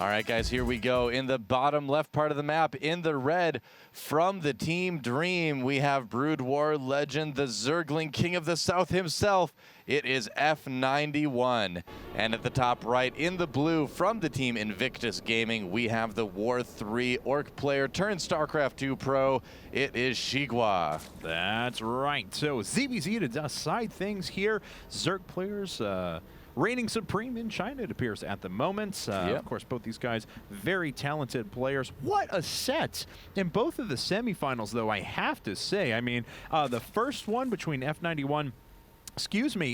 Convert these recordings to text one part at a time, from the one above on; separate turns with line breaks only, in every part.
All right, guys, here we go. In the bottom left part of the map, in the red, from the Team Dream, we have Brood War legend, the Zergling King of the South himself. It is F91. And at the top right, in the blue, from the Team Invictus Gaming, we have the War 3 Orc player turned StarCraft 2 pro. It is IG.Xigua.
That's right. So ZVZ to decide things here. Zerg players reigning supreme in China, it appears, at the moment. Of course, both these guys, very talented players. What a set in both of the semifinals, though, I have to say. I mean, the first one between F91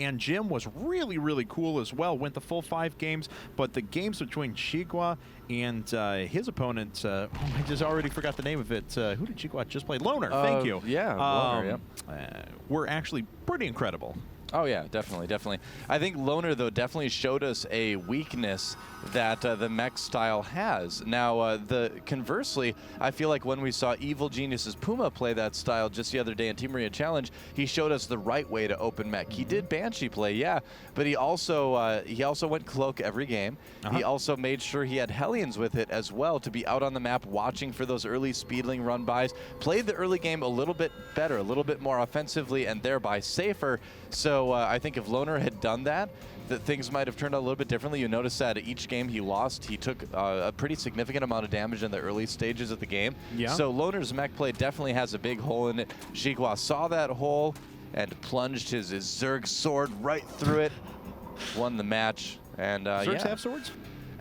and Jim was really, really cool as well. Went the full 5 games, but the games between IGNProLeague and his opponent, I just already forgot the name of it. Who did IGNProLeague just play? Loner, thank you.
Yeah, Loner,
were actually pretty incredible.
Oh, yeah, definitely, definitely. I think Loner, though, definitely showed us a weakness that the mech style has. Now, conversely, I feel like when we saw Evil Genius's Puma play that style just the other day in Team Marine Challenge, he showed us the right way to open mech. He did Banshee play, yeah, but he also went Cloak every game. He also made sure he had Hellions with it as well to be out on the map watching for those early Speedling run-bys. Played the early game a little bit better, a little bit more offensively, and thereby safer. So I think if Loner had done that, things might have turned out a little bit differently. You notice that each game he lost, he took a pretty significant amount of damage in the early stages of the game. Yeah. So Loner's mech play definitely has a big hole in it. IGNProLeague saw that hole and plunged his Zerg sword right through it, won the match. And
Zergs have swords?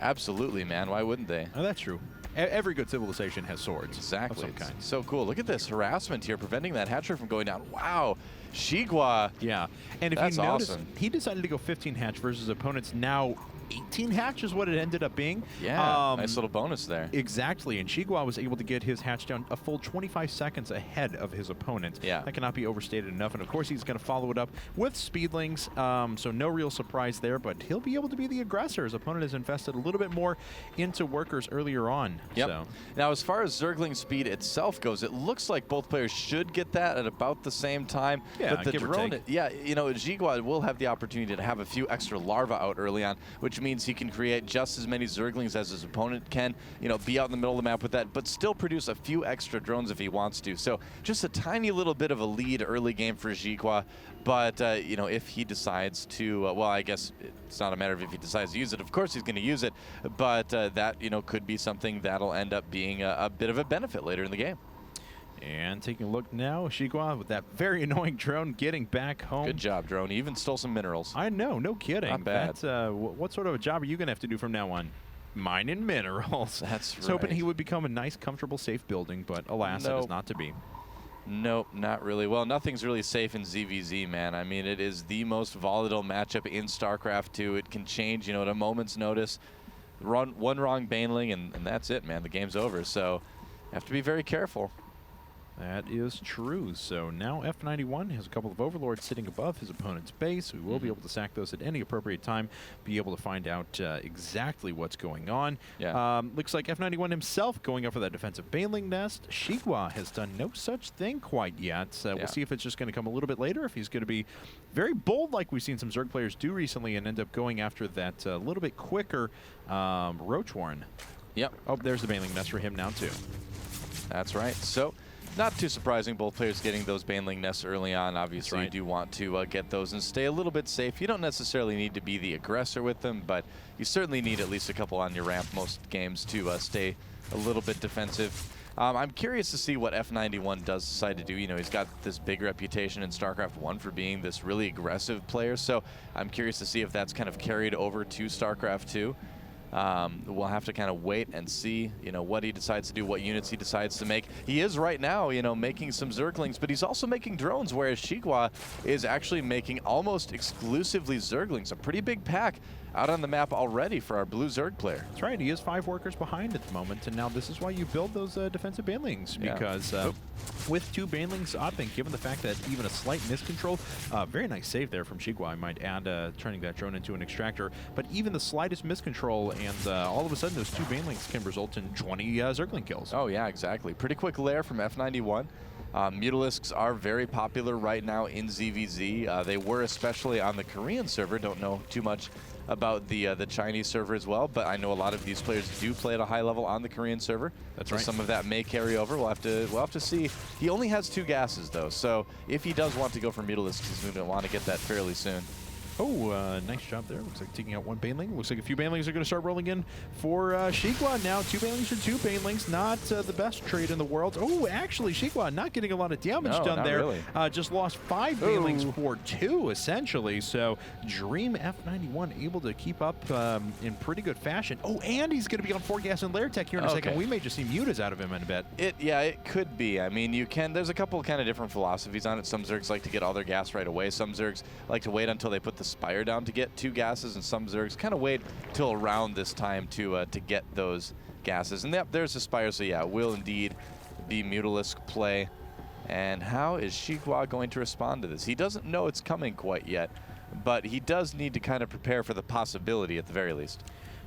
Absolutely, man. Why wouldn't they?
Oh, that's true. Every good civilization has swords.
Exactly.
Of some kind.
So cool. Look at this harassment here, preventing that hatchery from going down. Wow. IGNProLeague.
Yeah. And if
that's
you notice,
awesome.
He decided to go 15 hatch versus opponents now 18 hatch is what it ended up being.
Yeah, nice little bonus there.
Exactly, and IGNProLeague was able to get his hatch down a full 25 seconds ahead of his opponent.
Yeah.
That cannot be overstated enough, and of course he's going to follow it up with Speedlings, so no real surprise there, but he'll be able to be the aggressor. His opponent has invested a little bit more into workers earlier on.
Yep.
So.
Now, as far as Zergling speed itself goes, it looks like both players should get that at about the same time.
Yeah,
but the
give or
drone,
take.
yeah, you know, IGNProLeague will have the opportunity to have a few extra larvae out early on, which means he can create just as many Zerglings as his opponent can, you know, be out in the middle of the map with that, but still produce a few extra drones if he wants to. So just a tiny little bit of a lead early game for IGNProLeague, but, you know, if he decides to, well, I guess it's not a matter of if he decides to use it. Of course he's going to use it, but that, you know, could be something that'll end up being a bit of a benefit later in the game.
And taking a look now, IGNProLeague with that very annoying drone getting back home.
Good job, drone. He even stole some minerals.
I know, no kidding.
Not bad.
That's, what sort of a job are you going to have to do from now on? Mining minerals.
That's right.
I was hoping he would become a nice, comfortable, safe building, but alas, it is not to be.
Nope, not really. Well, nothing's really safe in ZVZ, man. I mean, it is the most volatile matchup in StarCraft 2. It can change, you know, at a moment's notice. One wrong Baneling, and that's it, man. The game's over. So you have to be very careful.
That is true. So now F91 has a couple of Overlords sitting above his opponent's base. We will be able to sack those at any appropriate time, be able to find out exactly what's going on.
Yeah.
Looks like F91 himself going up for that defensive Baneling nest. IGNProLeague has done no such thing quite yet. We'll see if it's just going to come a little bit later, if he's going to be very bold like we've seen some Zerg players do recently and end up going after that little bit quicker Roach Warren.
Yep.
Oh, there's the Baneling nest for him now too.
That's right. So not too surprising, both players getting those Baneling nests early on. Obviously, you do want to get those and stay a little bit safe. You don't necessarily need to be the aggressor with them, but you certainly need at least a couple on your ramp most games to stay a little bit defensive. I'm curious to see what F91 does decide to do. You know, he's got this big reputation in StarCraft 1 for being this really aggressive player, so I'm curious to see if that's kind of carried over to StarCraft 2. We'll have to kind of wait and see, you know, what he decides to do, what units he decides to make. He is right now, you know, making some Zerglings, but he's also making drones, whereas IGNProLeague is actually making almost exclusively Zerglings. A pretty big pack out on the map already for our blue Zerg player.
That's right. He is 5 workers behind at the moment, and now this is why you build those defensive Banelings, because with 2 Banelings up, and given the fact that even a slight miscontrol, very nice save there from IGNProLeague, I might add, turning that drone into an extractor, but even the slightest miscontrol, and all of a sudden those 2 Banelings can result in 20 Zergling kills.
Oh yeah, exactly. Pretty quick lair from F91. Mutalisks are very popular right now in ZVZ. They were especially on the Korean server. Don't know too much about the Chinese server as well, but I know a lot of these players do play at a high level on the Korean server.
That's
so
right.
Some of that may carry over. We'll have to see. He only has 2 gases though, so if he does want to go for Mutalisks, he's going to want to get that fairly soon.
Oh, nice job there. Looks like taking out 1 Baneling. Looks like a few Banelings are going to start rolling in for Xigua now. 2 Banelings for 2 Banelings. Not the best trade in the world. Oh, actually, Xigua not getting a lot of damage done there.
Really.
Just lost 5 Banelings for 2, essentially. So Dream F91 able to keep up in pretty good fashion. Oh, and he's going to be on 4 gas and Lair Tech here in a second. We may just see Mutas out of him in a bit.
Yeah, it could be. I mean, there's a couple kind of different philosophies on it. Some Zergs like to get all their gas right away. Some Zergs like to wait until they put the Spire down to get 2 gases, and some Zergs kind of wait till around this time to get those gases. And there's the Spire, so yeah, will indeed be Mutalisk play. And how is Xigua going to respond to this? He doesn't know it's coming quite yet, but he does need to kind of prepare for the possibility at the very least.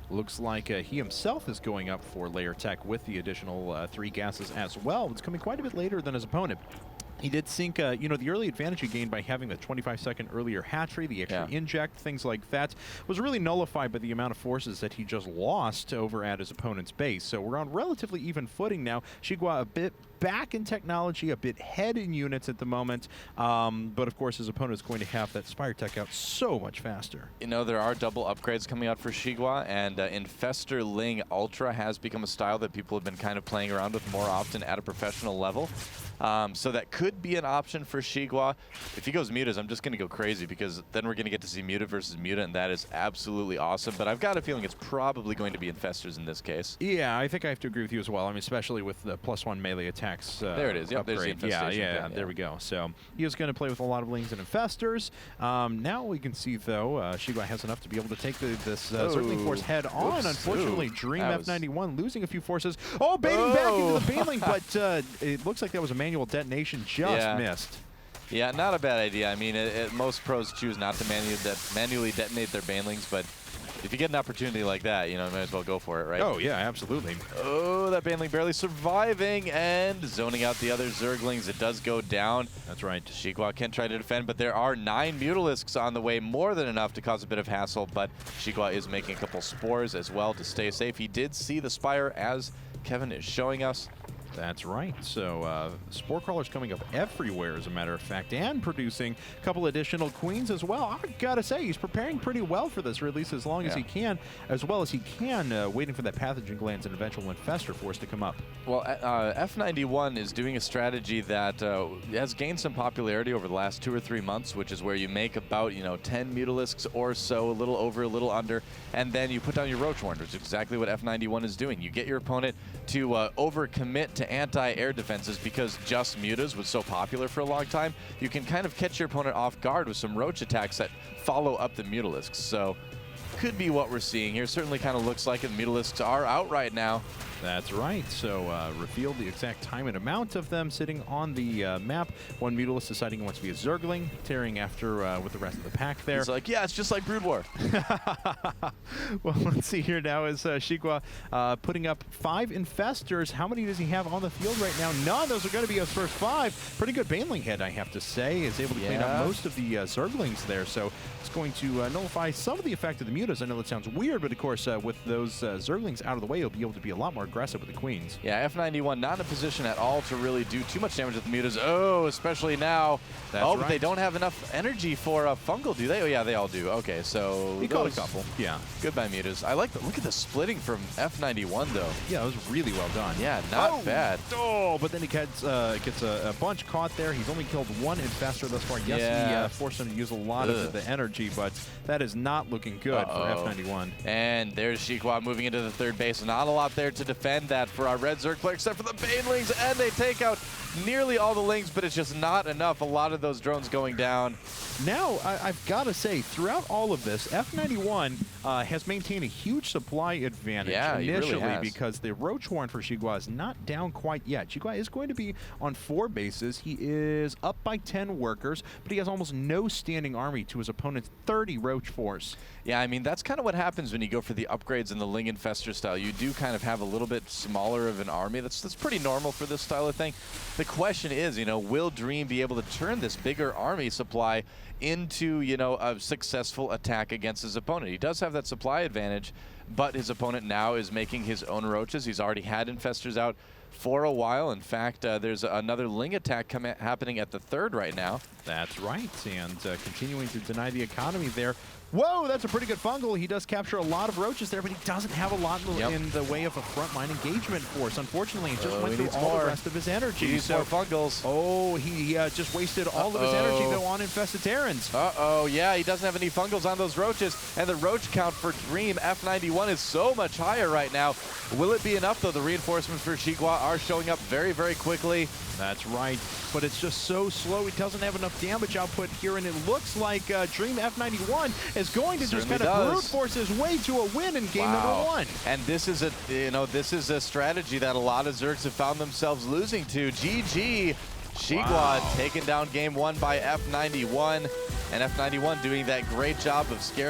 Looks like he himself is going up for Lair Tech with the additional 3 gases as well. It's coming quite a bit later than his opponent. He did sink, the early advantage he gained by having the 25-second earlier hatchery, the extra inject, things like that, was really nullified by the amount of forces that he just lost over at his opponent's base. So we're on relatively even footing now. Xigua a bit back in technology, a bit ahead in units at the moment, but of course his opponent is going to have that Spire Tech out so much faster.
You know, there are double upgrades coming out for Xigua, and Infestor Ling Ultra has become a style that people have been kind of playing around with more often at a professional level. So that could be an option for Xigua. If he goes Mutas, I'm just going to go crazy, because then we're going to get to see Muta versus Muta, and that is absolutely awesome. But I've got a feeling it's probably going to be Infestors in this case.
Yeah, I think I have to agree with you as well. I mean, especially with the +1 melee attacks.
There it is. Yep, there's the Infestation.
Yeah, there we go. So he is going to play with a lot of Lings and Infestors. Now we can see, though, Xigua has enough to be able to take this Zergling force head on.
Oops.
Unfortunately, Dream F91 losing a few forces. Oh, baiting back into the Baneling, but it looks like that was a manual detonation, just missed.
Yeah, not a bad idea. I mean, most pros choose not to manually detonate their Banelings, but if you get an opportunity like that, you know, might as well go for it, right?
Oh, yeah, absolutely.
Oh, that Baneling barely surviving and zoning out the other Zerglings. It does go down.
That's right.
Xigua can try to defend, but there are 9 Mutalisks on the way, more than enough to cause a bit of hassle, but Xigua is making a couple spores as well to stay safe. He did see the Spire, as Kevin is showing us.
That's right. So Spore Crawler's coming up everywhere, as a matter of fact, and producing a couple additional queens as well. I gotta say, he's preparing pretty well for this release as long as he can, as well as he can, waiting for that pathogen glands and eventual infestor force to come up.
Well, F91 is doing a strategy that has gained some popularity over the last 2 or 3 months, which is where you make about, 10 Mutalisks or so, a little over, a little under, and then you put down your Roach Warren, which is exactly what F91 is doing. You get your opponent to overcommit to anti-air defenses, because just Mutas was so popular for a long time. You can kind of catch your opponent off guard with some Roach attacks that follow up the Mutalisks. So could be what we're seeing here. Certainly kind of looks like it. The Mutalisks are out right now.
That's right. So revealed the exact time and amount of them sitting on the map. One Mutalisk deciding he wants to be a Zergling, tearing after with the rest of the pack there.
He's like, yeah, it's just like Brood War.
Well, let's see here now is Xigua putting up 5 Infestors. How many does he have on the field right now? None. Those are going to be his first 5. Pretty good Baneling head, I have to say. Is able to clean up most of the Zerglings there. So it's going to nullify some of the effect of the Mutas. I know that sounds weird, but of course, with those Zerglings out of the way, he'll be able to be a lot more aggressive with the queens.
Yeah, F91 not in a position at all to really do too much damage with the Mutas. Oh, especially now.
That's
but they don't have enough energy for a Fungal, do they? Oh, yeah, they all do. Okay, so
he caught a couple. Yeah.
Goodbye, Mutas. I like the look at the splitting from F91, though.
Yeah, it was really well done.
Yeah, not bad.
Oh, but then he gets a bunch caught there. He's only killed 1 Infestor thus far. Yes, he forced him to use a lot of the energy, but that is not looking good for F91.
And there's Xigua moving into the third base. Not a lot there to defend that for our Red Zerg player, except for the Banelings, and they take out nearly all the Lings, but it's just not enough. A lot of those drones going down.
Now, I've got to say, throughout all of this, F91 has maintained a huge supply advantage initially because the Roach Warren for Xigua is not down quite yet. Xigua is going to be on 4 bases. He is up by 10 workers, but he has almost no standing army to his opponent's 30 Roach force.
Yeah, I mean, that's kind of what happens when you go for the upgrades in the Ling Infestor style. You do kind of have a little bit smaller of an army. That's pretty normal for this style of thing. The question is, you know, will Dream be able to turn this bigger army supply into, you know, a successful attack against his opponent? He does have that supply advantage, but his opponent now is making his own roaches. He's already had Infestors out for a while. In fact, there's another Ling attack happening at the 3rd right now. That's right,
and continuing to deny the economy there. Whoa, that's a pretty good fungal. He does capture a lot of roaches there, but he doesn't have a lot in the way of a frontline engagement force. Unfortunately, he just went through all the rest of his energy.
He needs more fungals.
Oh, he just wasted all of his energy, though, on infested Terrans.
Uh-oh, yeah, he doesn't have any fungals on those roaches, and the roach count for Dream F91 is so much higher right now. Will it be enough, though? The reinforcements for Xigua are showing up very, very quickly.
That's right, but it's just so slow. He doesn't have enough damage output here, and it looks like Dream F91 is going to just kind of brute force his way to a win in game number 1.
And this is a strategy that a lot of Zergs have found themselves losing to. Xigua taking down game 1 by F91, and F91 doing that great job of scaring